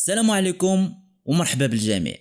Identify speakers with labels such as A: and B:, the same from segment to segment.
A: السلام عليكم ومرحبا بالجميع.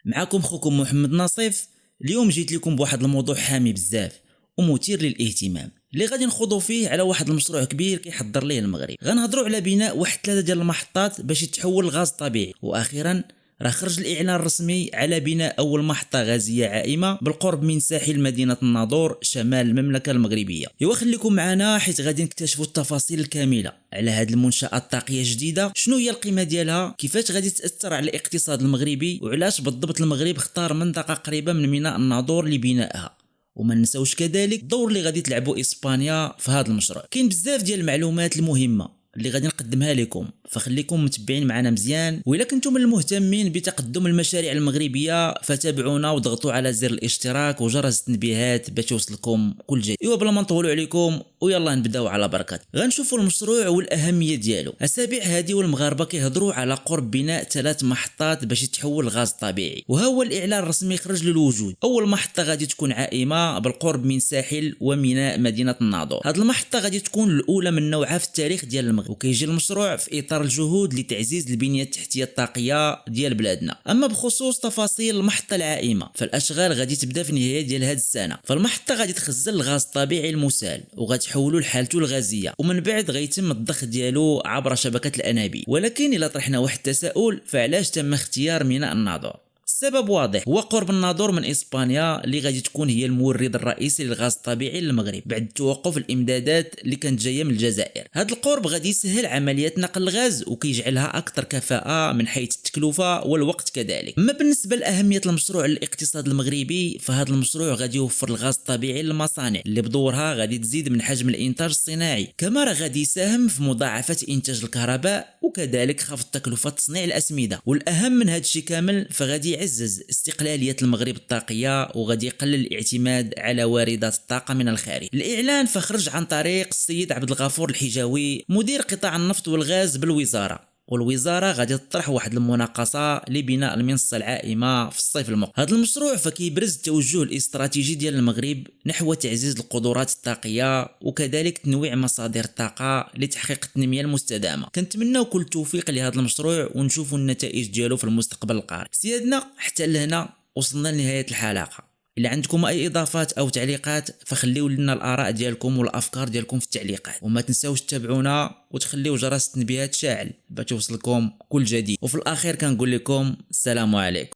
A: معكم خوكم محمد نصيف. اليوم جيت لكم بواحد الموضوع حامي بزاف ومثير للاهتمام اللي غادي نخوضوا فيه على واحد المشروع كبير كيحضر ليه المغرب. غنهضروا على بناء واحد 3 ديال المحطات باش يتحول لغاز طبيعي، واخيرا راه خرج الاعلان الرسمي على بناء اول محطه غازيه عائمه بالقرب من ساحل مدينه الناظور شمال المملكه المغربيه. ايوا خليكم معنا حيت غادي نكتشفوا التفاصيل الكامله على هذه المنشاه الطاقيه الجديده، شنو هي القيمه ديالها، كيفاش غادي تاثر على الاقتصاد المغربي، وعلاش بالضبط المغرب اختار منطقه قريبه من ميناء الناظور لبنائها. وما نساوش كذلك الدور اللي غادي تلعبوا اسبانيا في هذا المشروع. كاين بزاف ديال المعلومات المهمه اللي غادي نقدمها لكم، فخليكم متبعين معنا مزيان. وإلا كنتم من المهتمين بتقدم المشاريع المغربيه فتابعونا وضغطوا على زر الاشتراك وجرس التنبيهات باش يوصلكم كل جديد. ايوا بلا ما نطولوا عليكم ويلا نبداو على بركه. غنشوفوا المشروع والاهميه ديالو. اسابيع هذه والمغاربه كيهضروا على قرب بناء 3 محطات باش يتحول لغاز طبيعي، وها هو الاعلان الرسمي خرج للوجود. اول محطه غادي تكون عائمه بالقرب من ساحل وميناء مدينه الناظور. هذه المحطه غادي تكون الاولى من نوعها في التاريخ ديال المغرب، وكيجي المشروع في اطار الجهود لتعزيز البنيه التحتيه الطاقيه ديال بلادنا. اما بخصوص تفاصيل المحطه العائمه فالاشغال غادي تبدا في نهايه ديال هذه السنه. فالمحطه غادي تخزن الغاز الطبيعي المسال وغتحولوا لحالته الغازيه، ومن بعد غيتم الضخ ديالو عبر شبكه الانابيب. ولكن الا طرحنا واحد التساؤل، فعلاش تم اختيار ميناء الناظور؟ السبب واضح، هو قرب الناظور من اسبانيا اللي غادي تكون هي المورد الرئيسي للغاز الطبيعي للمغرب بعد توقف الامدادات اللي كانت جايه من الجزائر. هذا القرب غادي يسهل عمليات نقل الغاز وكيجعلها اكثر كفاءه من حيث التكلفه والوقت كذلك. اما بالنسبه لاهميه المشروع للاقتصاد المغربي، فهذا المشروع غادي يوفر الغاز الطبيعي للمصانع اللي بدورها غادي تزيد من حجم الانتاج الصناعي، كما راه غادي يساهم في مضاعفه انتاج الكهرباء وكذلك خفض تكلفه تصنيع الاسمده. والاهم من هذا الشيء كامل فغادي يعزز استقلالية المغرب الطاقية وغادي يقلل الاعتماد على واردات الطاقة من الخارج. الإعلان فخرج عن طريق السيد عبد الغفور الحجاوي مدير قطاع النفط والغاز بالوزارة، والوزاره غادي تطرح واحد المناقصه لبناء المنصه العائمه في الصيف المقبل. هذا المشروع فكيبرز التوجه الاستراتيجي ديال المغرب نحو تعزيز القدرات الطاقيه وكذلك تنويع مصادر الطاقه لتحقيق التنميه المستدامه. كنتمناو كل التوفيق لهذا المشروع ونشوفوا النتائج ديالو في المستقبل القريب. سيادنا حتى لهنا وصلنا لنهايه الحلقه. إلا عندكم أي إضافات أو تعليقات فخليوا لنا الآراء ديالكم والأفكار ديالكم في التعليقات، وما تنساوش تتابعونا وتخليوا جرس التنبيهات شاعل باش يوصلكم كل جديد. وفي الأخير كنقول لكم السلام عليكم.